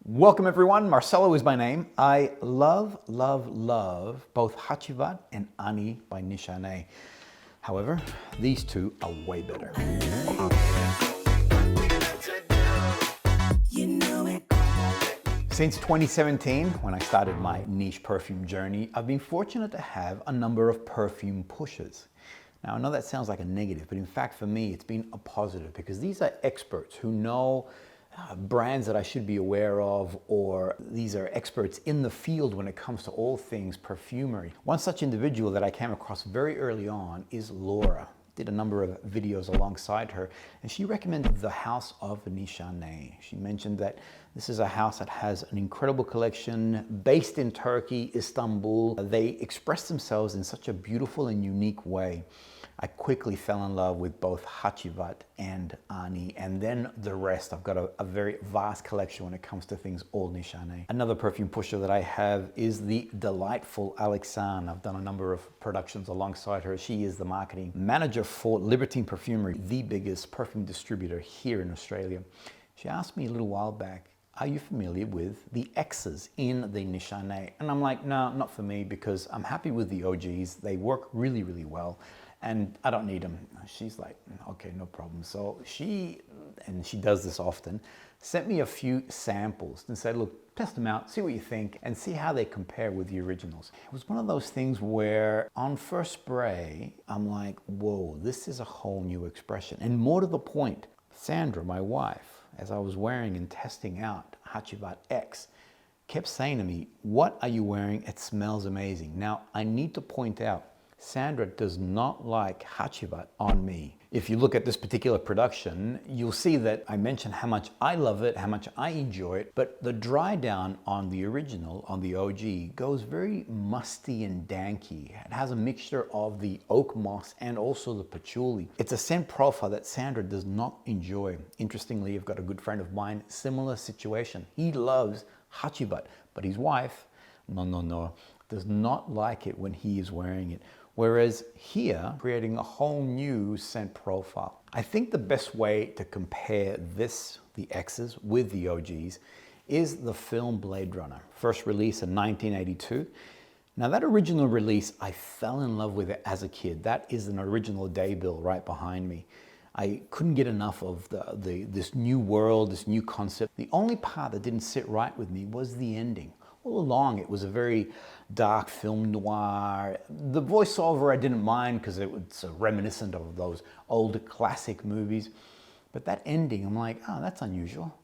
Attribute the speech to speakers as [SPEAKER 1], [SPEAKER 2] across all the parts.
[SPEAKER 1] Welcome everyone, Marcelo is my name. I love both Hacivat and Ani by Nishane. However, these two are way better. Since 2017, when I started my niche perfume journey, I've been fortunate to have a number of perfume pushers. Now, I know that sounds like a negative, but in fact for me, it's been a positive because these are experts who know brands that I should be aware of, or these are experts in the field when it comes to all things perfumery. One such individual that I came across very early on is Laura. Did a number of videos alongside her, and she recommended the House of Nishane. She mentioned that this is a house that has an incredible collection based in Turkey, Istanbul. They express themselves in such a beautiful and unique way. I quickly fell in love with both Hacivat and Ani, and then the rest. I've got a very vast collection when it comes to things all Nishane. Another perfume pusher that I have is the delightful Alexandre. I've done a number of productions alongside her. She is the marketing manager for Libertine Perfumery, the biggest perfume distributor here in Australia. She asked me a little while back, are you familiar with the X's in the Nishane? And I'm like, no, not for me, because I'm happy with the OGs. They work really, really well, and I don't need them. She's like, okay, no problem. So she does this often, sent me a few samples and said, look, test them out, see what you think, and see how they compare with the originals. It was one of those things where on first spray, I'm like, whoa, this is a whole new expression. And more to the point, Sandra, my wife, as I was wearing and testing out HACIVAT X, kept saying to me, what are you wearing? It smells amazing. Now, I need to point out, Sandra does not like Hacivat on me. If you look at this particular production, you'll see that I mentioned how much I love it, how much I enjoy it, but the dry down on the original, on the OG, goes very musty and danky. It has a mixture of the oak moss and also the patchouli. It's a scent profile that Sandra does not enjoy. Interestingly, I've got a good friend of mine, similar situation. He loves Hacivat, but his wife, no, does not like it when he is wearing it. Whereas here, creating a whole new scent profile. I think the best way to compare this, the X's, with the OGs, is the film Bladerunner, first released in 1982. Now that original release, I fell in love with it as a kid. That is an original day bill right behind me. I couldn't get enough of this new world, this new concept. The only part that didn't sit right with me was the ending. All along, it was a very dark film noir. The voiceover I didn't mind because it was reminiscent of those old classic movies. But that ending, I'm like, oh, that's unusual.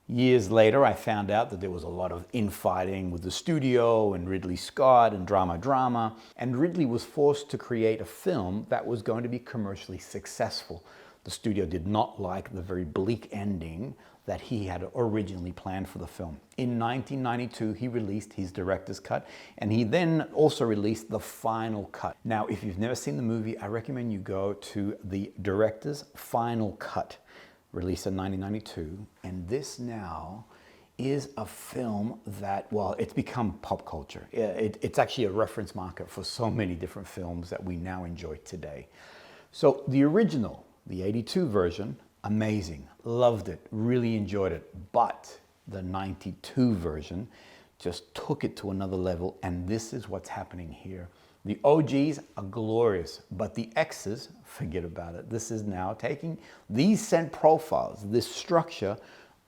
[SPEAKER 1] Years later, I found out that there was a lot of infighting with the studio and Ridley Scott and drama. And Ridley was forced to create a film that was going to be commercially successful. The studio did not like the very bleak ending that he had originally planned for the film. In 1992, he released his director's cut, and he then also released the final cut. Now, if you've never seen the movie, I recommend you go to the director's final cut, released in 1992. And this now is a film that, well, it's become pop culture. It's actually a reference marker for so many different films that we now enjoy today. So the original, the 82 version, amazing, loved it, really enjoyed it, but the 92 version just took it to another level, and this is what's happening here. The OGs are glorious, but the X's, forget about it. This is now taking these scent profiles, this structure,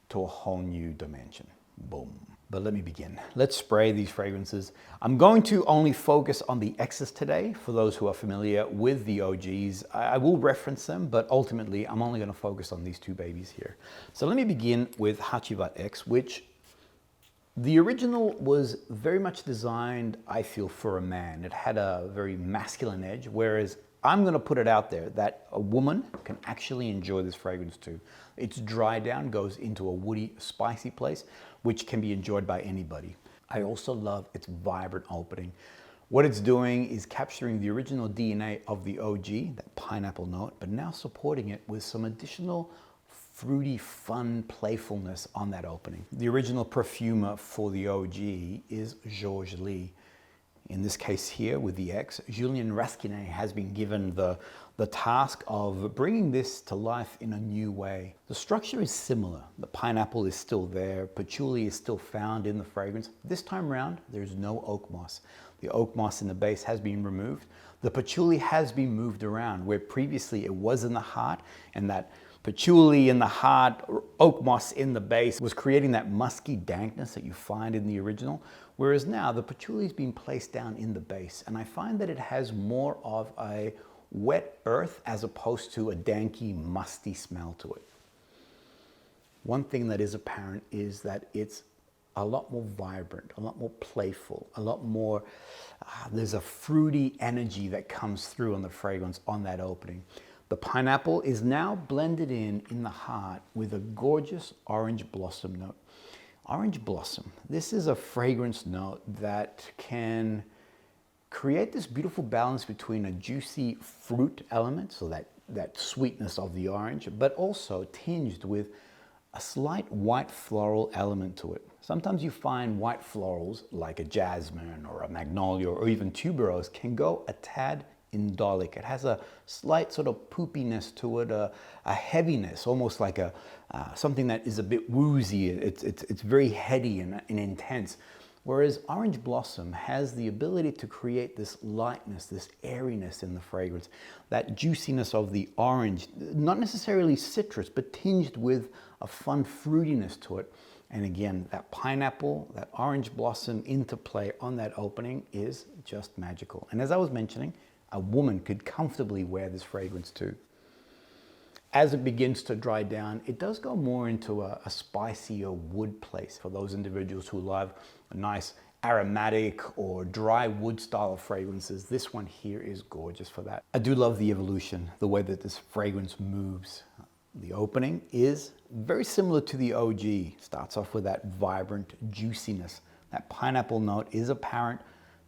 [SPEAKER 1] to a whole new dimension. Boom. But let me begin. Let's spray these fragrances. I'm going to only focus on the X's today. For those who are familiar with the OGs, I will reference them, but ultimately I'm only going to focus on these two babies here. So let me begin with Hacivat X, which the original was very much designed, I feel, for a man. It had a very masculine edge, whereas I'm going to put it out there that a woman can actually enjoy this fragrance too. Its dry down goes into a woody, spicy place, which can be enjoyed by anybody. I also love its vibrant opening. What it's doing is capturing the original DNA of the OG, that pineapple note, but now supporting it with some additional fruity, fun playfulness on that opening. The original perfumer for the OG is Georges Lee. In this case here with the X, Julien Rasquinet has been given the task of bringing this to life in a new way. The structure is similar. The pineapple is still there. Patchouli is still found in the fragrance. This time around, there's no oak moss. The oak moss in the base has been removed. The patchouli has been moved around where previously it was in the heart, and that patchouli in the heart, oak moss in the base was creating that musky dankness that you find in the original. Whereas now the patchouli is being placed down in the base, and I find that it has more of a wet earth as opposed to a danky, musty smell to it. One thing that is apparent is that it's a lot more vibrant, a lot more playful, a lot more, there's a fruity energy that comes through on the fragrance on that opening. The pineapple is now blended in the heart with a gorgeous orange blossom note. Orange blossom, this is a fragrance note that can create this beautiful balance between a juicy fruit element, so that sweetness of the orange, but also tinged with a slight white floral element to it. Sometimes you find white florals like a jasmine or a magnolia or even tuberose can go a tad indolic. It has a slight sort of poopiness to it, a heaviness, almost like something that is a bit woozy. It's very heady and intense. Whereas orange blossom has the ability to create this lightness, this airiness in the fragrance, that juiciness of the orange, not necessarily citrus, but tinged with a fun fruitiness to it. And again, that pineapple, that orange blossom interplay on that opening is just magical. And as I was mentioning, a woman could comfortably wear this fragrance too. As it begins to dry down, it does go more into a spicier wood place for those individuals who love a nice aromatic or dry wood style fragrances. This one here is gorgeous for that. I do love the evolution, the way that this fragrance moves. The opening is very similar to the OG. Starts off with that vibrant juiciness. That pineapple note is apparent,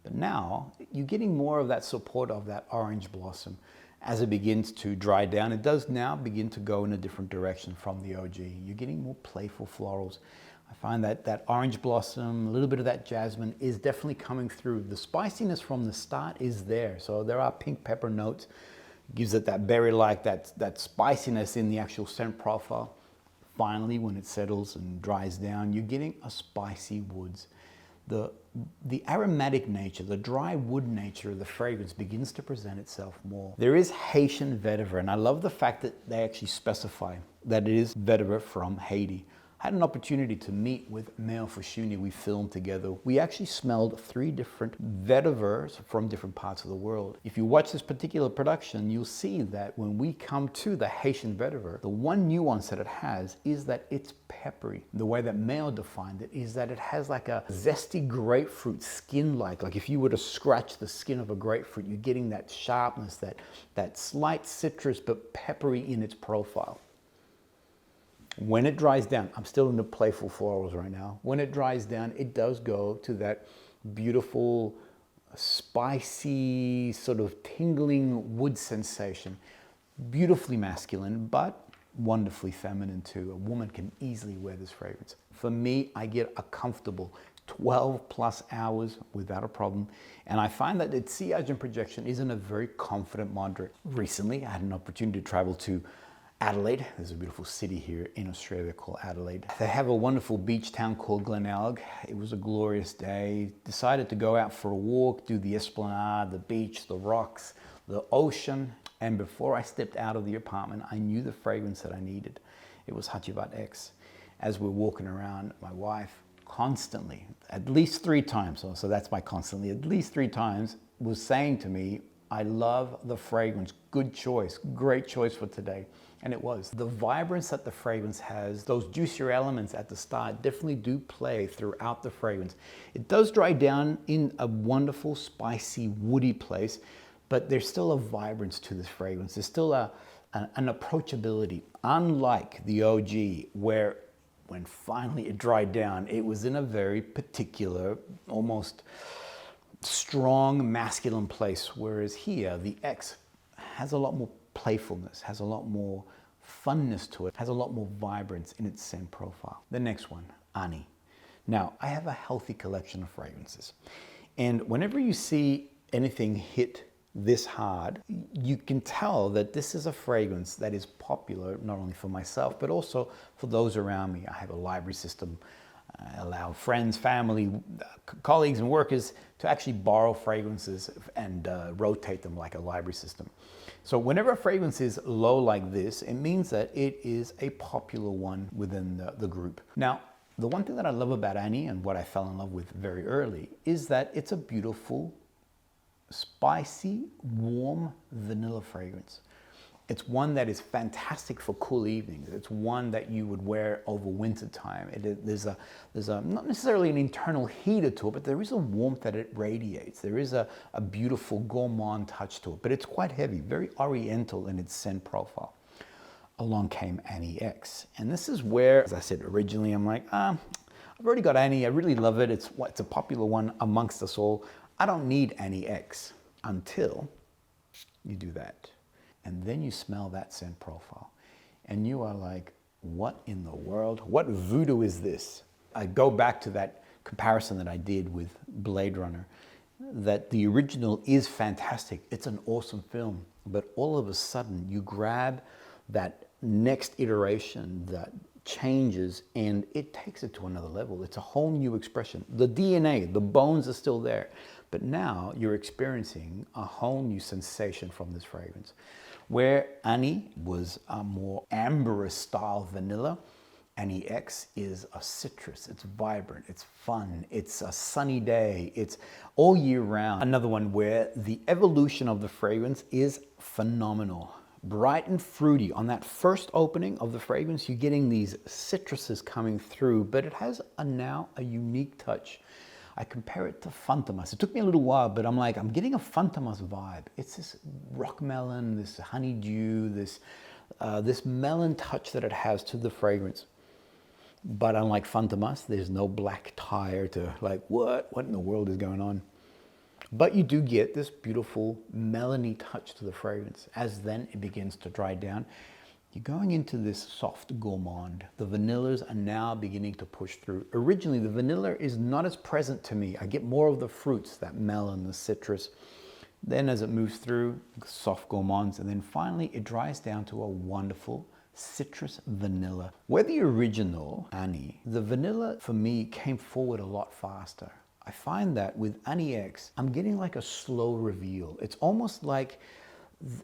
[SPEAKER 1] but now you're getting more of that support of that orange blossom. As it begins to dry down, it does now begin to go in a different direction from the OG. You're getting more playful florals. I find that orange blossom, a little bit of that jasmine is definitely coming through. The spiciness from the start is there. So there are pink pepper notes. Gives it that berry-like, that spiciness in the actual scent profile. Finally, when it settles and dries down, you're getting a spicy woods. The aromatic nature, the dry wood nature of the fragrance begins to present itself more. There is Haitian vetiver, and I love the fact that they actually specify that it is vetiver from Haiti. I had an opportunity to meet with Meo Fushuni. We filmed together. We actually smelled 3 different vetivers from different parts of the world. If you watch this particular production, you'll see that when we come to the Haitian vetiver, the one nuance that it has is that it's peppery. The way that Meo defined it is that it has like a zesty grapefruit skin-like. Like if you were to scratch the skin of a grapefruit, you're getting that sharpness, that slight citrus, but peppery in its profile. When it dries down, I'm still into playful florals right now. When it dries down, it does go to that beautiful, spicy, sort of tingling wood sensation. Beautifully masculine, but wonderfully feminine too. A woman can easily wear this fragrance. For me, I get a comfortable 12 plus hours without a problem. And I find that its sillage and projection isn't a very confident moderate. Recently, I had an opportunity to travel to Adelaide. There's a beautiful city here in Australia called Adelaide. They have a wonderful beach town called Glenelg. It was a glorious day. Decided to go out for a walk, do the esplanade, the beach, the rocks, the ocean. And before I stepped out of the apartment, I knew the fragrance that I needed. It was HACIVAT X. As we're walking around, my wife constantly, at least 3 times, so that's my constantly, at least 3 times, was saying to me, I love the fragrance, good choice, great choice for today. And it was. The vibrance that the fragrance has, those juicier elements at the start definitely do play throughout the fragrance. It does dry down in a wonderful, spicy, woody place, but there's still a vibrance to this fragrance. There's still an approachability, unlike the OG, where when finally it dried down, it was in a very particular, almost strong masculine place, whereas here, the X has a lot more playfulness, has a lot more funness to it, has a lot more vibrance in its scent profile. The next one, Ani. Now, I have a healthy collection of fragrances. And whenever you see anything hit this hard, you can tell that this is a fragrance that is popular not only for myself, but also for those around me. I have a library system. I allow friends, family, colleagues, and workers to actually borrow fragrances and rotate them like a library system. So whenever a fragrance is low like this, it means that it is a popular one within the group. Now, the one thing that I love about Ani, and what I fell in love with very early, is that it's a beautiful, spicy, warm vanilla fragrance. It's one that is fantastic for cool evenings. It's one that you would wear over winter time. There's a not necessarily an internal heater to it, but there is a warmth that it radiates. There is a beautiful gourmand touch to it, but it's quite heavy, very oriental in its scent profile. Along came Ani X. And this is where, as I said originally, I'm like, I've already got Ani. I really love it. It's a popular one amongst us all. I don't need Ani X until you do that. And then you smell that scent profile. And you are like, what in the world? What voodoo is this? I go back to that comparison that I did with Bladerunner, that the original is fantastic. It's an awesome film. But all of a sudden, you grab that next iteration that changes and it takes it to another level. It's a whole new expression. The DNA, the bones are still there, but now you're experiencing a whole new sensation from this fragrance. Where Ani was a more amberous style vanilla, Ani X is a citrus. It's vibrant, it's fun, it's a sunny day, it's all year round. Another one where the evolution of the fragrance is phenomenal. Bright and fruity. On that first opening of the fragrance, you're getting these citruses coming through, but it has now a unique touch. I compare it to Fantomas. It took me a little while, but I'm like, I'm getting a Fantomas vibe. It's this rock melon, this honeydew, this melon touch that it has to the fragrance. But unlike Fantomas, there's no black tire to like, what in the world is going on? But you do get this beautiful melony touch to the fragrance. As then it begins to dry down, you're going into this soft gourmand. The vanillas are now beginning to push through. Originally, the vanilla is not as present to me. I get more of the fruits, that melon, the citrus. Then as it moves through, soft gourmands, and then finally it dries down to a wonderful citrus vanilla. Where the original Ani, the vanilla for me came forward a lot faster. I find that with Ani X, I'm getting like a slow reveal. It's almost like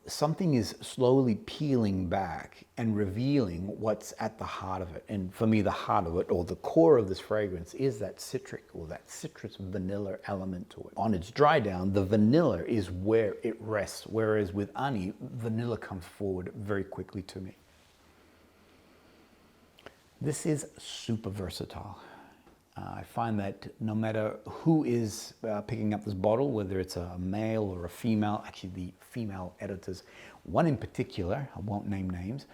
[SPEAKER 1] something is slowly peeling back and revealing what's at the heart of it. And for me, the heart of it, or the core of this fragrance, is that citric or that citrus vanilla element to it. On its dry down, the vanilla is where it rests, whereas with Ani, vanilla comes forward very quickly to me. This is super versatile. I find that no matter who is picking up this bottle, whether it's a male or a female, actually the female editors, one in particular, I won't name names,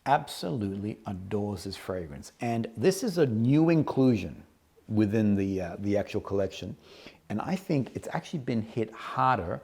[SPEAKER 1] absolutely adores this fragrance. And this is a new inclusion within the actual collection. And I think it's actually been hit harder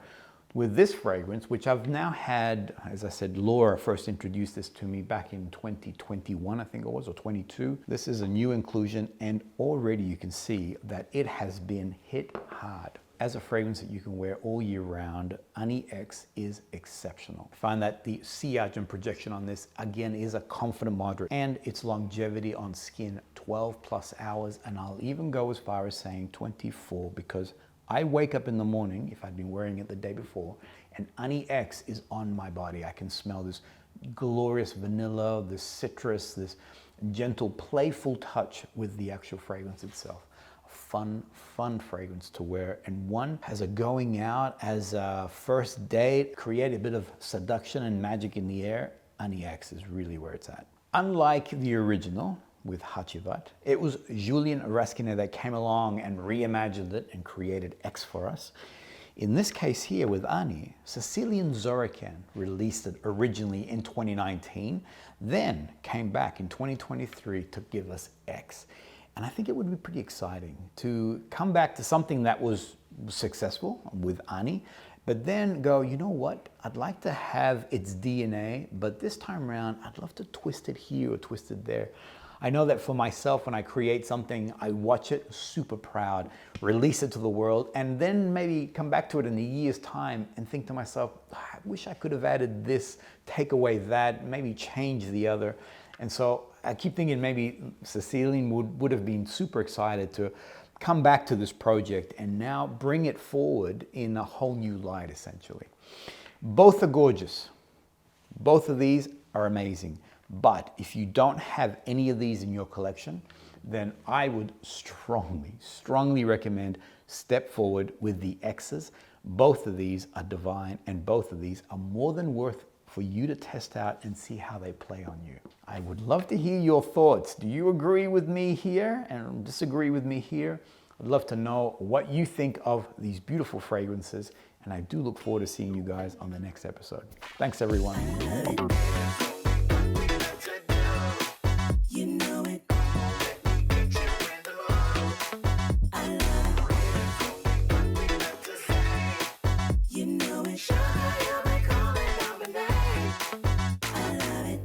[SPEAKER 1] with this fragrance, which I've now had, as I said, Laura first introduced this to me back in 2021, I think it was, or 22. This is a new inclusion, and already you can see that it has been hit hard. As a fragrance that you can wear all year round, Ani X is exceptional. I find that the sillage and projection on this, again, is a confident moderate, and its longevity on skin, 12 plus hours, and I'll even go as far as saying 24, because I wake up in the morning, if I'd been wearing it the day before, and Ani X is on my body. I can smell this glorious vanilla, this citrus, this gentle, playful touch with the actual fragrance itself. A fun fragrance to wear, and one as a going out, as a first date, create a bit of seduction and magic in the air. Ani X is really where it's at. Unlike the original, with HACIVAT, it was Julien Rasquinet that came along and reimagined it and created X for us. In this case here with Ani, Cécile Zorican released it originally in 2019, then came back in 2023 to give us X. And I think it would be pretty exciting to come back to something that was successful with Ani, but then go, you know what, I'd like to have its DNA, but this time around, I'd love to twist it here or twist it there. I know that for myself, when I create something, I watch it super proud, release it to the world, and then maybe come back to it in a year's time and think to myself, I wish I could have added this, take away that, maybe change the other. And so I keep thinking maybe Ceciline would have been super excited to come back to this project and now bring it forward in a whole new light, essentially. Both are gorgeous. Both of these are amazing. But if you don't have any of these in your collection, then I would strongly recommend step forward with the X's. Both of these are divine, and both of these are more than worth for you to test out and see how they play on you. I would love to hear your thoughts. Do you agree with me here and disagree with me here? I'd love to know what you think of these beautiful fragrances, and I do look forward to seeing you guys on the next episode. Thanks, everyone.